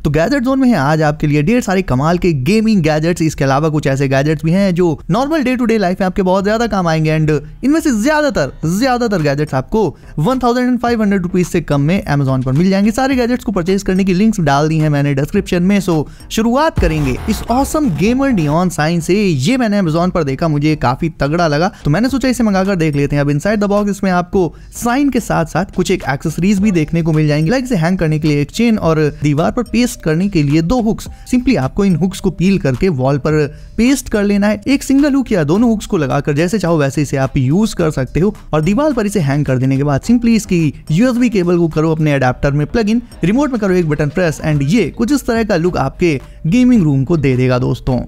तो gadget zone में है आज आपके लिए ढेर सारे कमाल के गेमिंग गैजेट्स। इसके अलावा कुछ ऐसे गैजेट्स भी हैं जो normal day to day life में आपके बहुत ज्यादा काम आएंगे एंड इनमें से ज्यादातर गैजेट्स आपको 1500 रुपीज से कम में Amazon पर मिल जाएंगे। सारे गैजेट्स को परचेज करने की लिंक्स डाल दी है मैंने डिस्क्रिप्शन में। सो शुरुआत करेंगे इस ऑसम गेमर नियॉन साइन से। ये मैंने Amazon पर देखा, मुझे काफी तगड़ा लगा तो मैंने सोचा इसे मंगाकर देख लेते हैं। अब इनसाइड द बॉक्स इसमें आपको साइन के साथ साथ कुछ एक एक्सेसरीज भी देखने को मिल जाएंगे, लाइक इसे हैंग करने के लिए एक चेन और दीवार पर पेस्ट करने के लिए 2 हुक्स। सिंपली आपको इन हुक्स को पील करके वॉल पर पेस्ट कर लेना है। एक सिंगल हुक या दोनों हुक्स को लगाकर जैसे चाहो वैसे इसे आप यूज कर सकते हो और दीवार पर इसे हैंग कर देने के बाद सिंपली इसकी USB केबल को करो अपने अडेप्टर में प्लग इन, रिमोट में करो एक बटन प्रेस एंड ये कुछ इस तरह का लुक आपके गेमिंग रूम को दे देगा दोस्तों।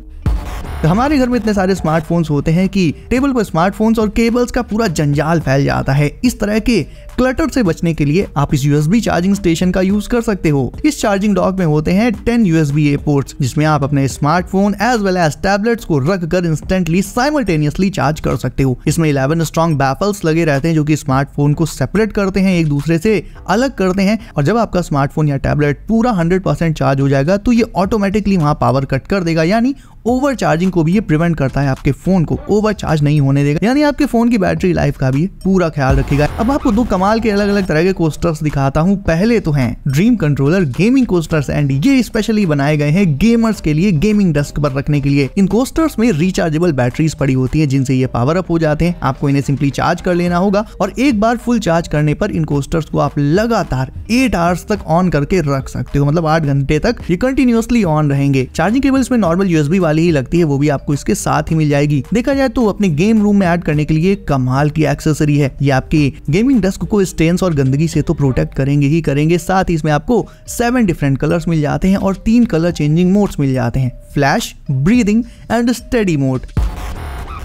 तो हमारे घर में इतने सारे स्मार्टफोन्स होते हैं कि टेबल पर स्मार्टफोन्स और केबल्स का पूरा जंजाल फैल जाता है। इस तरह के क्लटर से बचने के लिए आप इस USB चार्जिंग स्टेशन का यूज कर सकते हो। इस चार्जिंग डॉक में होते हैं 10 USB-A पोर्ट्स जिसमें आप अपने smartphone as well as tablets को रख कर इंस्टेंटली साइमल्टेनियसली चार्ज कर सकते हो। इसमें 11 स्ट्रॉन्ग बैफल्स लगे रहते हैं जो कि स्मार्टफोन को सेपरेट करते हैं, एक दूसरे से अलग करते हैं और जब आपका स्मार्टफोन या टैबलेट पूरा 100% चार्ज हो जाएगा तो ये ऑटोमेटिकली वहां पावर कट कर देगा, यानी ओवर चार्जिंग को भी ये प्रिवेंट करता है, आपके फोन को ओवर चार्ज नहीं होने देगा, यानी आपके फोन की बैटरी लाइफ का भी पूरा ख्याल रखेगा। अब आपको 2 कमाल के अलग अलग तरह के कोस्टर्स दिखाता हूँ। पहले तो हैं dream controller gaming coasters and ये स्पेशली बनाए गए हैं गेमर्स के लिए, गेमिंग डेस्क पर रखने के लिए। इन कोस्टर्स में रिचार्जेबल बैटरीज पड़ी होती है जिनसे ये पावर अप हो जाते हैं। आपको इन्हें सिंपली चार्ज कर लेना होगा और एक बार फुल चार्ज करने पर इन कोस्टर्स को आप लगातार 8 आवर्स तक ऑन करके रख सकते हो, मतलब 8 घंटे तक ये कंटिन्यूअसली ऑन रहेंगे। चार्जिंग केबल इसमें नॉर्मल USB वाली ही लगती है, वो भी आपको इसके साथ ही मिल जाएगी। देखा जाए तो अपने गेम रूम में ऐड करने के लिए कमाल की एक्सेसरी है। ये आपकी गेमिंग डेस्क को स्टेन्स और गंदगी से तो प्रोटेक्ट करेंगे ही करेंगे, साथ ही इसमें आपको 7 डिफरेंट कलर्स मिल जाते हैं और 3 कलर चेंजिंग मोड्स मिल जाते हैं, flash, breathing and steady mode.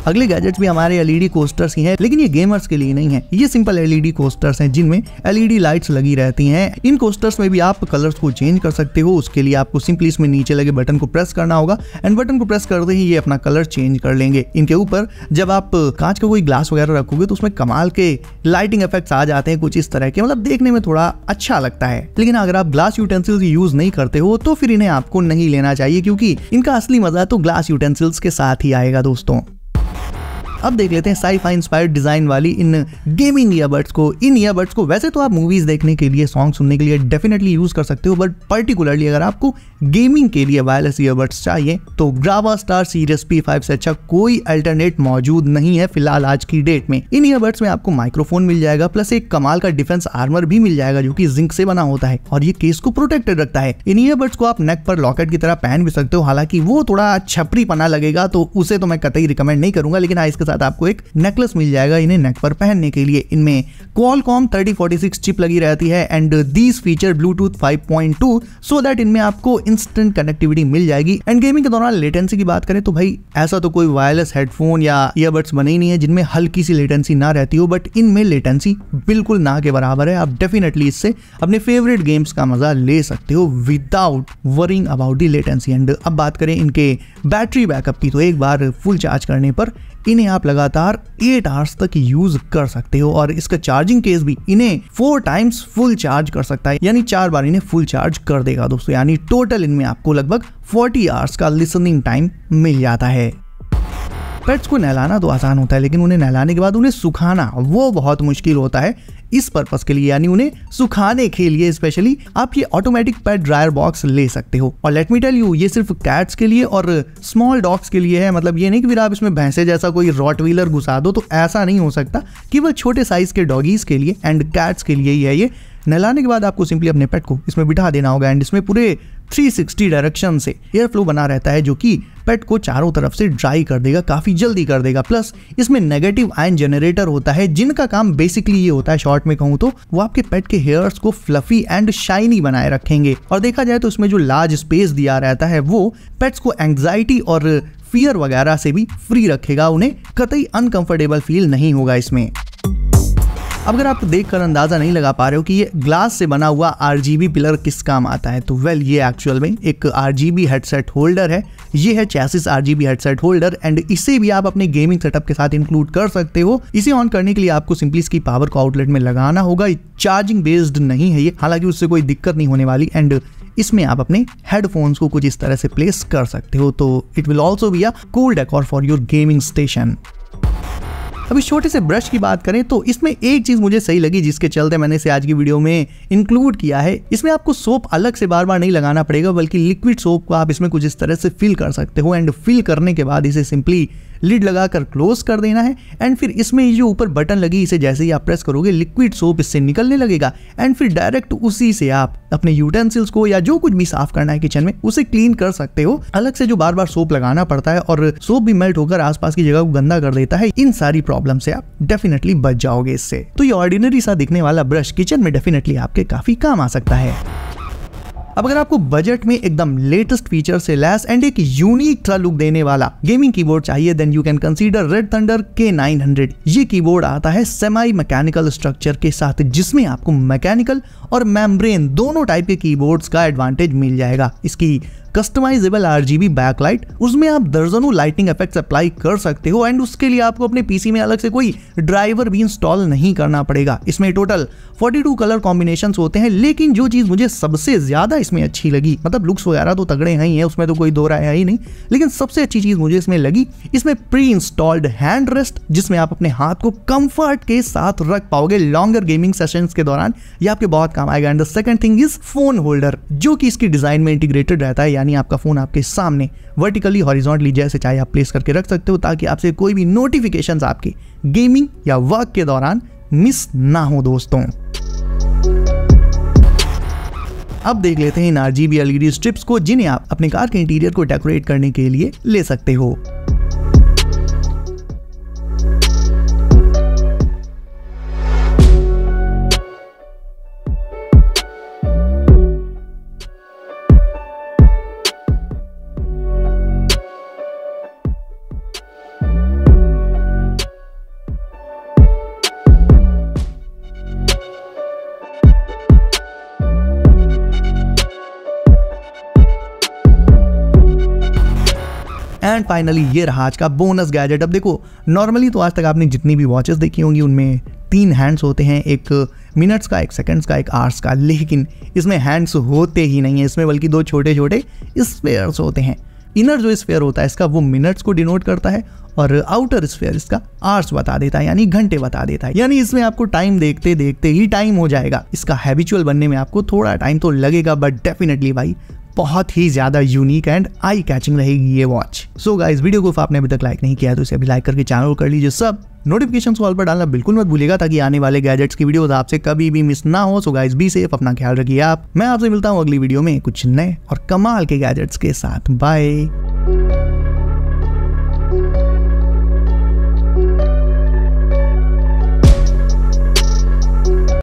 अगले गैजेट्स भी हमारे LED कोस्टर्स ही हैं, लेकिन ये गेमर्स के लिए नहीं है। ये सिंपल LED कोस्टर्स हैं जिनमें LED लाइट्स लगी रहती हैं। इन कोस्टर्स में भी आप कलर्स को चेंज कर सकते हो। उसके लिए आपको सिंपली इसमें नीचे लगे बटन को प्रेस करना होगा एंड बटन को प्रेस करते ही ये अपना कलर चेंज कर लेंगे। इनके ऊपर जब आप कांच का कोई ग्लास वगैरह रखोगे तो उसमें कमाल के लाइटिंग इफेक्ट्स आ जाते हैं कुछ इस तरह के, मतलब देखने में थोड़ा अच्छा लगता है। लेकिन अगर आप ग्लास यूटेंसिल्स यूज नहीं करते हो तो फिर इन्हें आपको नहीं लेना चाहिए क्योंकि इनका असली मजा तो ग्लास यूटेंसिल्स के साथ ही आएगा दोस्तों। अब देख लेते हैं साई-फाई इंस्पायर्ड डिजाइन वाली इन गेमिंग ईयरबड्स को। इन ईयरबड्स को वैसे तो आप मूवीज देखने के लिए, सॉन्ग सुनने के लिए डेफिनेटली यूज कर सकते हो, बट पर्टिकुलरली अगर आपको गेमिंग के लिए वायरलेस ईयरबड्स चाहिए तो ग्रावास्टार सीरीज P5 से अच्छा कोई अल्टरनेट मौजूद नहीं है फिलहाल आज की डेट में। इन ईयरबड्स में आपको माइक्रोफोन मिल जाएगा प्लस एक कमाल का डिफेंस आर्मर भी मिल जाएगा जो कि जिंक से बना होता है और ये केस को प्रोटेक्टेड रखता है। इन ईयरबड्स को आप नेक पर लॉकेट की तरह पहन भी सकते हो, हालांकि वो थोड़ा छपरी पना लगेगा तो उसे तो मैं कतई रिकमेंड नहीं करूंगा, लेकिन इसके साथ आपको एक नेकलेस मिल जाएगा इन्हें नेक पर पहनने के लिए। इनमें Qualcomm 3046 चिप लगी रहती है and these feature Bluetooth 5.2 so that इनमें आपको इंस्टेंट कनेक्टिविटी मिल जाएगी। एंड गेमिंग के दौरान लेटेंसी की बात करें तो भाई ऐसा तो कोई वायरलेस हेडफोन या ईयरबड्स बने ही नहीं है जिनमें हल्की सी लेटेंसी ना रहती हो, बट इनमें लेटेंसी बिल्कुल ना के बराबर है। आप डेफिनेटली इससे अपने फेवरेट गेम्स का मजा ले सकते हो without worrying about the latency. And अब बात करें इनके बैटरी बैकअप की तो एक बार फुल चार्ज करने पर इन्हें आप लगातार 8 आवर्स तक यूज कर सकते हो और इसका चार्जिंग केस भी इन्हें 4 टाइम्स फुल चार्ज कर सकता है, यानी 4 बार इन्हें फुल चार्ज कर देगा दोस्तों, यानी टोटल इनमें आपको लगभग 40 आवर्स का लिसनिंग टाइम मिल जाता है। पेट्स को नहलाना तो आसान होता है लेकिन उन्हें नहलाने के बाद उन्हें सुखाना वो बहुत मुश्किल होता है। इस पर्पस के लिए यानी उन्हें सुखाने के लिए स्पेशली आप ये ऑटोमेटिक पेट ड्रायर बॉक्स ले सकते हो। और लेट मी टेल यू ये सिर्फ कैट्स के लिए और स्मॉल डॉग्स के लिए है, मतलब ये नहीं कि फिर आप इसमें भैंसे जैसा कोई रॉटवीलर घुसा दो, तो ऐसा नहीं हो सकता। केवल छोटे साइज के डॉगीज के लिए एंड कैट्स के लिए ही है ये। नहलाने के बाद आपको सिंपली अपने पेट को इसमें बिठा देना होगा एंड इसमें पूरे 360 डायरेक्शन से एयर फ्लो बना रहता है जो कि पेट को चारों तरफ से ड्राई कर देगा, काफी जल्दी कर देगा। प्लस इसमें नेगेटिव आयन जनरेटर होता है जिनका काम बेसिकली ये होता है, शॉर्ट में कहूँ तो वो आपके पेट के हेयर्स को फ्लफी एंड शाइनी बनाए रखेंगे। और देखा जाए तो इसमें जो लार्ज स्पेस दिया रहता है वो पेट्स को एंग्जाइटी और फियर वगैरह से भी फ्री रखेगा, उन्हें कतई अनकंफर्टेबल फील नहीं होगा इसमें। अब अगर आप देखकर अंदाजा नहीं लगा पा रहे हो कि ये ग्लास से बना हुआ RGB पिलर किस काम आता है, तो वेल ये एक्चुअल में एक RGB हेडसेट होल्डर है। ये है chassis RGB headset holder and इसे भी आप अपने गेमिंग सेटअप के साथ इंक्लूड कर सकते हो। इसे ऑन करने के लिए आपको सिंपली इसकी पावर को आउटलेट में लगाना होगा। चार्जिंग बेस्ड नहीं है ये, हालांकि उससे कोई दिक्कत नहीं होने वाली। एंड इसमें आप अपने हेडफोन्स को कुछ इस तरह से प्लेस कर सकते हो, तो it will also be a cool decor for your gaming station. अब इस छोटे से ब्रश की बात करें तो इसमें एक चीज मुझे सही लगी जिसके चलते मैंने इसे आज की वीडियो में इंक्लूड किया है। इसमें आपको सोप अलग से बार बार नहीं लगाना पड़ेगा, बल्कि लिक्विड सोप को आप इसमें कुछ इस तरह से फिल कर सकते हो एंड फिल करने के बाद इसे सिंपली लिड लगाकर क्लोज कर देना है एंड फिर इसमें ये जो ऊपर बटन लगी इसे जैसे ही आप प्रेस करोगे लिक्विड सोप इससे निकलने लगेगा एंड फिर डायरेक्ट उसी से आप अपने यूटेंसिल्स को या जो कुछ भी साफ करना है किचन में उसे क्लीन कर सकते हो। अलग से जो बार बार सोप लगाना पड़ता है और सोप भी मेल्ट होकर आसपास की जगह को गंदा कर देता है, इन सारी प्रॉब्लम से आप डेफिनेटली बच जाओगे इससे। तो ये ऑर्डिनरी सा दिखने वाला ब्रश किचन में डेफिनेटली आपके काफी काम आ सकता है। अब अगर आपको बजट में एकदम लेटेस्ट फीचर से लैस एंड एक यूनिक सा लुक देने वाला गेमिंग कीबोर्ड चाहिए then you can consider red thunder K900। ये कीबोर्ड आता है सेमी मैकेनिकल स्ट्रक्चर के साथ, जिसमें आपको मैकेनिकल और मेम्ब्रेन दोनों टाइप के कीबोर्ड्स का एडवांटेज मिल जाएगा। इसकी कस्टमाइजेबल RGB बैकलाइट, उसमें आप दर्जनों लाइटिंग इफेक्ट्स अप्लाई कर सकते हो एंड उसके लिए आपको अपने पीसी में अलग से कोई ड्राइवर भी इंस्टॉल नहीं करना पड़ेगा। इसमें टोटल 42 कलर कॉम्बिनेशंस होते हैं, लेकिन जो चीज मुझे सबसे ज्यादा इसमें अच्छी लगी, मतलब लुक्स वगैरह तो तगड़े हैं ही है, उसमें तो कोई दो राय है ही नहीं, लेकिन सबसे अच्छी चीज मुझे इसमें लगी, इसमें प्री इंस्टॉल्ड हैंड रेस्ट, जिसमें आप अपने हाथ को कंफर्ट के साथ रख पाओगे लॉन्गर गेमिंग सेशंस के दौरान। ये आपके बहुत काम आएगा। And the second thing is phone holder, जो कि इसकी डिजाइन में इंटीग्रेटेड रहता है, यानी आपका फोन आपके सामने वर्टिकली हॉरिजॉन्टली जैसे चाहे आप प्लेस करके रख सकते हो, ताकि आपसे कोई भी नोटिफिकेशंस आपके गेमिंग या वर्क के दौरान मिस ना हो दोस्तों। अब देख लेते हैं इन RGB LED स्ट्रिप्स को, जिन्हें आप अपने कार के इंटीरियर को डेकोरेट करने के लिए ले सकते हो। एंड फाइनली ये रहा आज का बोनस गैजेट। अब देखो, नॉर्मली तो आज तक आपने जितनी भी वॉचेस देखी होंगी उनमें 3 हैंड्स होते हैं, एक मिनट्स का, एक सेकंड्स का, एक आवर्स का, लेकिन इसमें हैंड्स होते ही नहीं है इसमें, बल्कि 2 छोटे छोटे स्फेयर्स होते हैं। इनर जो स्फेयर होता है इसका वो मिनट्स को डिनोट करता है और आउटर स्फेयर इसका आवर्स बता देता है, यानी घंटे बता देता है। यानी इसमें आपको टाइम देखते देखते ही टाइम हो जाएगा। इसका हैबिचुअल बनने में आपको थोड़ा टाइम तो लगेगा, बट डेफिनेटली भाई बहुत ही ज्यादा यूनिक एंड आई कैचिंग रहेगी ये वॉच। सो गाइस, वीडियो को आपने अभी तक लाइक नहीं किया तो इसे अभी लाइक करके चैनल को कर लीजिए सब। नोटिफिकेशन ऑल पर डालना बिल्कुल मत भूलिएगा, ताकि आने वाले गैजेट्स की वीडियोस आपसे कभी भी मिस ना हो। सो गाइस, बी सेफ, अपना ख्याल रखिए आप। मैं आपसे मिलता हूँ अगली वीडियो में कुछ नए और कमाल के गैजेट्स के साथ। बाय।